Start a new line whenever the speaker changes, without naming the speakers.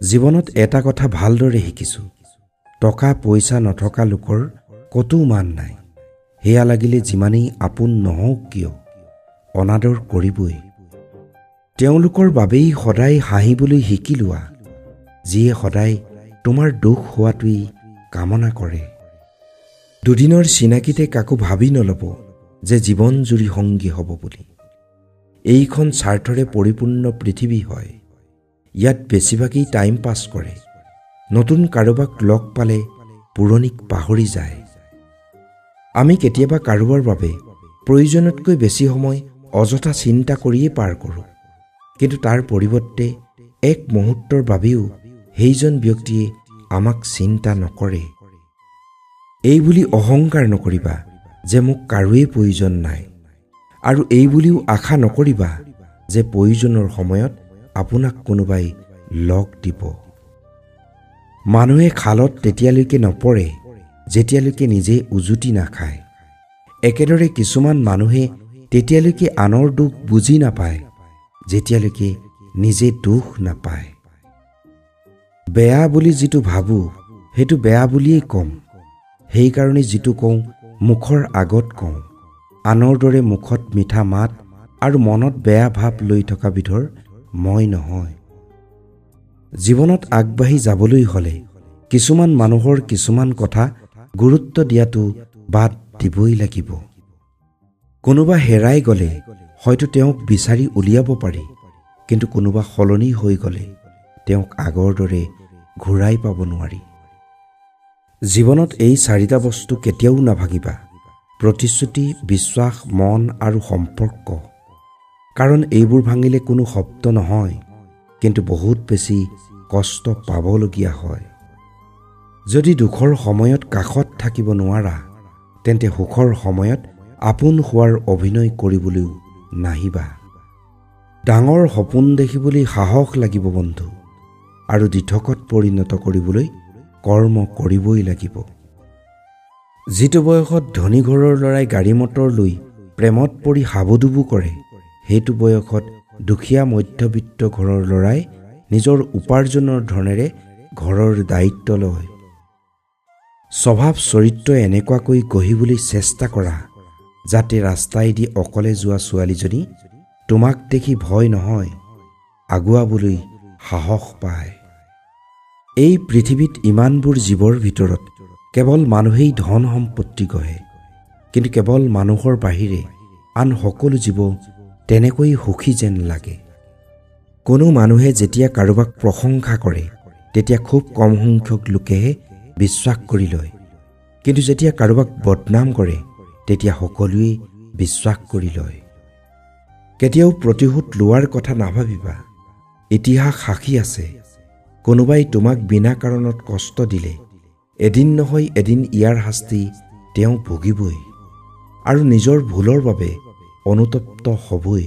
জীৱনত এটা কথা ভালদৰে শিকিছোঁ, টকা পইচা নথকা লোকৰ কতো মান নাই। সেয়া লাগিলে যিমানেই আপোন নহওক কিয় অনাদৰ কৰিবই। তেওঁলোকৰ বাবেই সদায় হাঁহিবলৈ শিকি লোৱা, যিয়ে সদায় তোমাৰ দুখ হোৱাটোৱেই কামনা কৰে। দুদিনৰ চিনাকিতে কাকো ভাবি নল'ব যে জীৱন জুৰি সংগী হ'ব বুলি। এইখন স্বাৰ্থৰে পৰিপূৰ্ণ পৃথিৱী হয়। ইয়াত বেছিভাগেই টাইম পাছ কৰে, নতুন কাৰোবাক লগ পালে পুৰণিক পাহৰি যায়। আমি কেতিয়াবা কাৰোবাৰ বাবে প্ৰয়োজনতকৈ বেছি সময় অযথা চিন্তা কৰিয়ে পাৰ কৰোঁ, কিন্তু তাৰ পৰিৱৰ্তে এক মুহূৰ্তৰ বাবেও সেইজন ব্যক্তিয়ে আমাক চিন্তা নকৰে। এই বুলি অহংকাৰ নকৰিবা যে মোক কাৰোৱেই প্ৰয়োজন নাই, আৰু এই বুলিও আশা নকৰিবা যে প্ৰয়োজনৰ সময়ত আপোনাক কোনোবাই লগ দিব। মানুহে খালত তেতিয়ালৈকে নপৰে যেতিয়ালৈকে নিজে উজুতি নাখায়। একেদৰে কিছুমান মানুহে তেতিয়ালৈকে আনৰ দুখ বুজি নাপায় যেতিয়ালৈকে নিজে দুখ নাপায়। বেয়া বুলি যিটো ভাবোঁ সেইটো বেয়া বুলিয়েই ক'ম। সেইকাৰণে যিটো কওঁ মুখৰ আগত কওঁ। আনৰ দৰে মুখত মিঠা মাত আৰু মনত বেয়া ভাৱ লৈ থকা বিধৰ মই নহয়। জীৱনত আগবাঢ়ি যাবলৈ হ'লে কিছুমান মানুহৰ কিছুমান কথা গুৰুত্ব দিয়াটো বাদ দিবই লাগিব। কোনোবা হেৰাই গ'লে হয়তো তেওঁক বিচাৰি উলিয়াব পাৰি, কিন্তু কোনোবা সলনি হৈ গ'লে তেওঁক আগৰ দৰে ঘূৰাই পাব নোৱাৰি। জীৱনত এই চাৰিটা বস্তু কেতিয়াও নাভাগিবা: প্ৰতিশ্ৰুতি, বিশ্বাস, মন আৰু সম্পৰ্ক। কাৰণ এইবোৰ ভাঙিলে কোনো শব্দ নহয়, কিন্তু বহুত বেছি কষ্ট পাবলগীয়া হয়। যদি দুখৰ সময়ত কাষত থাকিব নোৱাৰা, তেন্তে সুখৰ সময়ত আপোন হোৱাৰ অভিনয় কৰিবলৈও নাহিবা। ডাঙৰ সপোন দেখিবলৈ সাহস লাগিব বন্ধু, আৰু দিঠকত পৰিণত কৰিবলৈ কৰ্ম কৰিবই লাগিব। যিটো বয়সত ধনী ঘৰৰ ল'ৰাই গাড়ী মটৰ লৈ প্ৰেমত পৰি হাবুডুবু কৰে, সেইটো বয়সত দুখীয়া মধ্যবিত্ত ঘৰৰ ল'ৰাই নিজৰ উপাৰ্জনৰ ধনেৰে ঘৰৰ দায়িত্ব লয়। স্বভাৱ চৰিত্ৰ এনেকুৱাকৈ গঢ়িবলৈ চেষ্টা কৰা যাতে ৰাস্তাইদি অকলে যোৱা ছোৱালীজনী তোমাক দেখি ভয় নহয়, আগুৱাবলৈ সাহস পায়। এই পৃথিৱীত ইমানবোৰ জীৱৰ ভিতৰত কেৱল মানুহেই ধন সম্পত্তি গঢ়ে, কিন্তু কেৱল মানুহৰ বাহিৰে আন সকলো জীৱ তেনেকৈ সুখী যেন লাগে। কোনো মানুহে যেতিয়া কাৰোবাক প্ৰশংসা কৰে তেতিয়া খুব কম সংখ্যক লোকেহে বিশ্বাস কৰি লয়, কিন্তু যেতিয়া কাৰোবাক বদনাম কৰে তেতিয়া সকলোৱে বিশ্বাস কৰি লয়। কেতিয়াও প্ৰতিশোধ লোৱাৰ কথা নাভাবিবা। ইতিহাস সাক্ষী আছে, কোনোবাই তোমাক বিনা কাৰণত কষ্ট দিলে এদিন নহয় এদিন ইয়াৰ শাস্তি তেওঁ ভুগিবই, আৰু নিজৰ ভুলৰ বাবে অনুতপ্ত হ'বই।